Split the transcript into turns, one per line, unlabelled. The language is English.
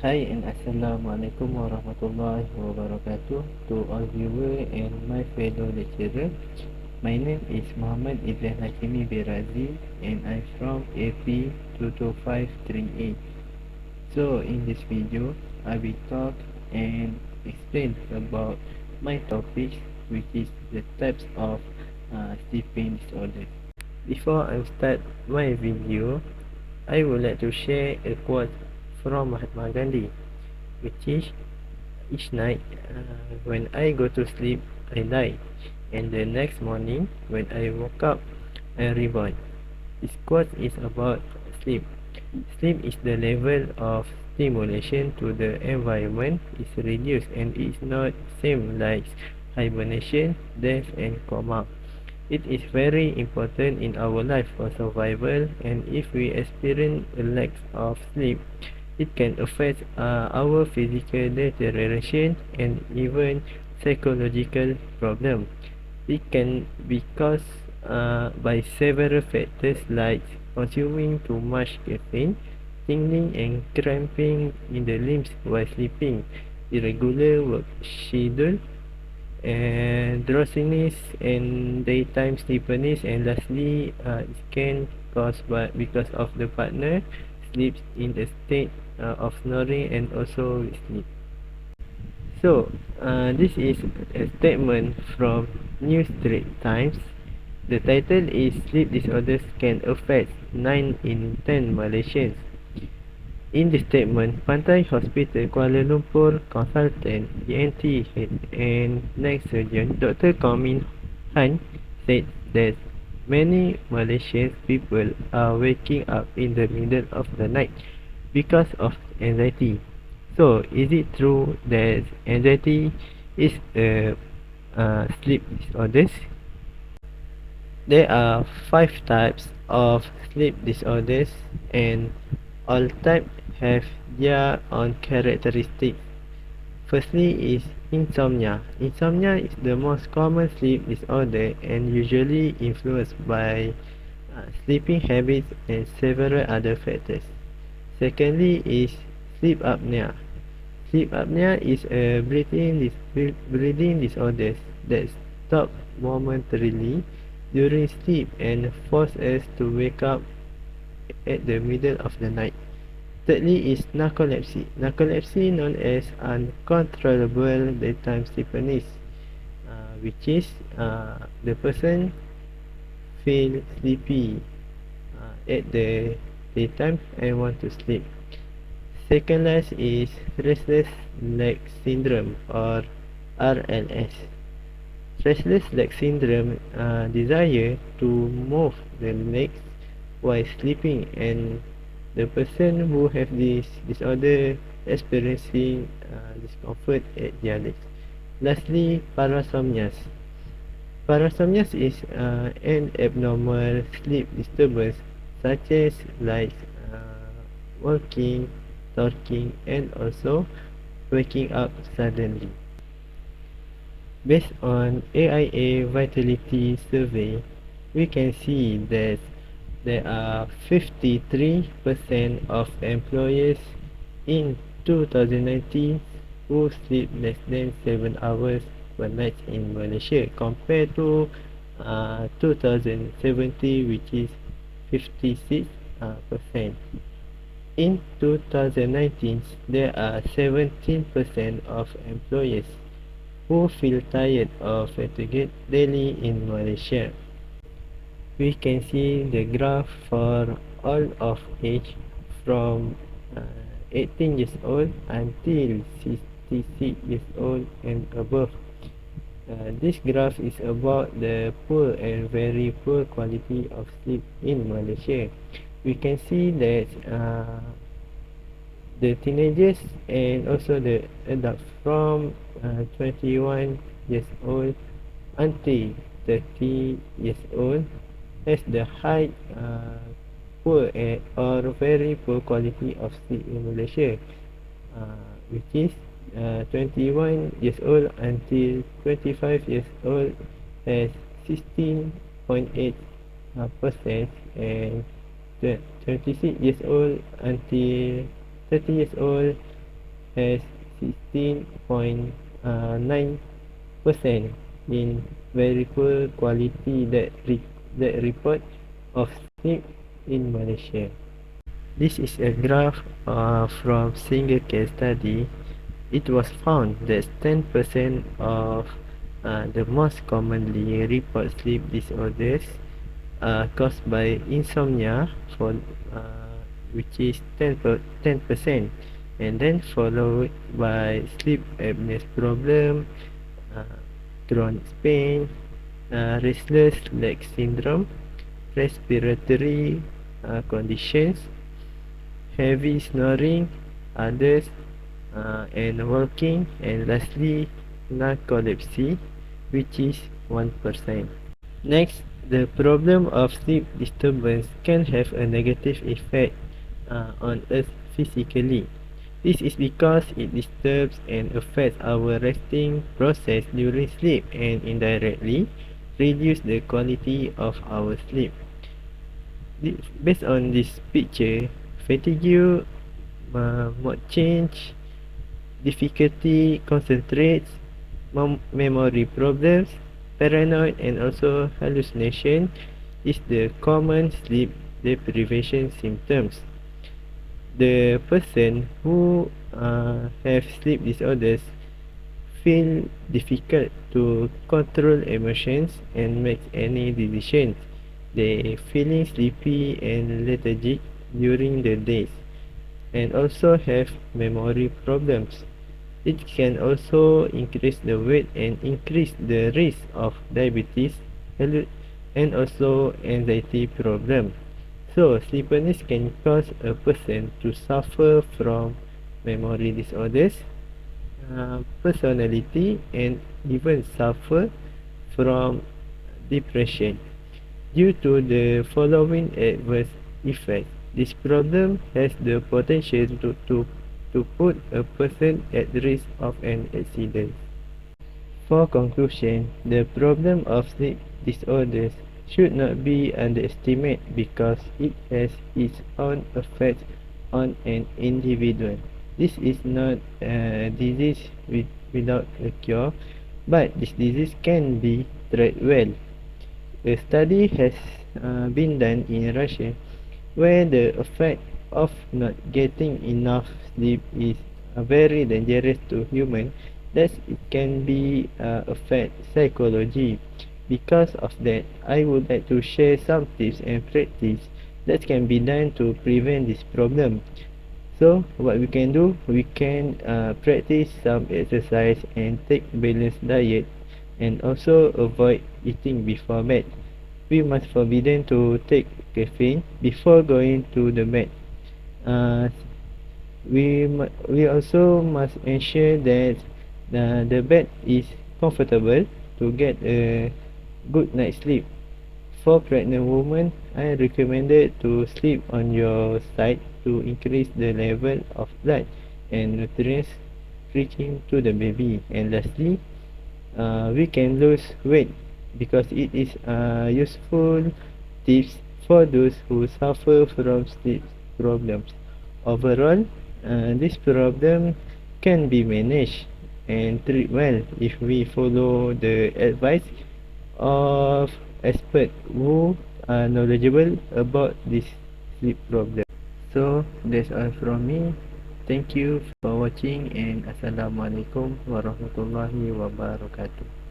Hi and Assalamualaikum warahmatullahi wabarakatuh to all viewers and my fellow lecturer. My name is Muhammad Ibn Hakimi bin RADZI and I'm from AP 22538. So in this video, I will talk and explain about my topic, which is the types of sleeping disorders. Before I start my video, I would like to share a quote from Mahatma Gandhi, which is each night when I go to sleep, I die, and the next morning when I woke up, I reborn. This quote is about sleep. Sleep is the level of stimulation to the environment is reduced and is not same like hibernation, death and coma. It is very important in our life for survival, and if we experience a lack of sleep, it can affect our physical deterioration and even psychological problem. It can be caused by several factors like consuming too much caffeine, tingling and cramping in the limbs while sleeping, irregular work schedule, and drowsiness and daytime sleepiness, and lastly it can cause because of the partner sleeps in the state of snoring and also sleep. So this is a statement from New Straits Times. The title is Sleep Disorders Can Affect 9 in 10 Malaysians. In the statement, Pantai Hospital Kuala Lumpur consultant, ENT head and neck surgeon Dr. Komin Han said that many Malaysian people are waking up in the middle of the night because of anxiety. So, is it true that anxiety is a sleep disorders? There are 5 types of sleep disorders, and all types have their own characteristics. Firstly is insomnia. Insomnia is the most common sleep disorder and usually influenced by sleeping habits and several other factors. Secondly is sleep apnea. Sleep apnea is a breathing disorder that stops momentarily during sleep and forces us to wake up at the middle of the night. Thirdly is narcolepsy. Narcolepsy, known as uncontrollable daytime sleepiness, which is the person feel sleepy at the daytime and want to sleep. Second last is restless leg syndrome or RLS. Restless leg syndrome desire to move the legs while sleeping, and the person who have this disorder experiencing discomfort at their legs. Lastly, parasomnias. Parasomnias is an abnormal sleep disturbance such as like walking, talking, and also waking up suddenly. Based on AIA Vitality Survey, we can see that there are 53% of employers in 2019 who sleep less than 7 hours per night in Malaysia compared to 2070, which is 56%. In 2019, there are 17% of employers who feel tired or fatigued daily in Malaysia. We can see the graph for all of age from 18 years old until 66 years old and above. This graph is about the poor and very poor quality of sleep in Malaysia. We can see that the teenagers and also the adults from 21 years old until 30 years old has the high poor or very poor quality of sleep in Malaysia, which is 21 years old until 25 years old has 16.8%, and 26 years old until 30 years old has 16.9% in very poor quality that report of sleep in Malaysia. This is a graph from single case study. It was found that 10% of the most commonly report sleep disorders caused by insomnia, for which is 10%, and then followed by sleep apnea problem, uh, chronic pain, restless leg syndrome, respiratory conditions, heavy snoring, others, and walking, and lastly narcolepsy, which is 1%. Next, the problem of sleep disturbance can have a negative effect on us physically. This is because it disturbs and affects our resting process during sleep and indirectly reduce the quality of our sleep. Based on this picture, fatigue, mood change, difficulty concentrates, memory problems, paranoid, and also hallucination is the common sleep deprivation symptoms. The person who have sleep disorders feel difficult to control emotions and make any decisions. They feeling sleepy and lethargic during the days, and also have memory problems. It can also increase the weight and increase the risk of diabetes and also anxiety problem. So, sleepiness can cause a person to suffer from memory disorders, personality, and even suffer from depression. Due to the following adverse effects, this problem has the potential to put a person at risk of an accident. For conclusion, the problem of sleep disorders should not be underestimated because it has its own effects on an individual. This is not a disease without a cure, but this disease can be treated well. A study has been done in Russia where the effect of not getting enough sleep is very dangerous to humans, that it can be affect psychology. Because of that, I would like to share some tips and practice that can be done to prevent this problem. So what we can do, we can practice some exercise and take balanced diet, and also avoid eating before bed. We must forbidden to take caffeine before going to the bed. Uh, we also must ensure that the bed is comfortable to get a good night's sleep. For pregnant women, I recommended to sleep on your side to increase the level of blood and nutrients reaching to the baby. And lastly, we can lose weight because it is useful tips for those who suffer from sleep problems. Overall, this problem can be managed and treated well if we follow the advice of experts who are knowledgeable about this sleep problem. So that's all from me. Thank you for watching, and Assalamualaikum warahmatullahi wabarakatuh.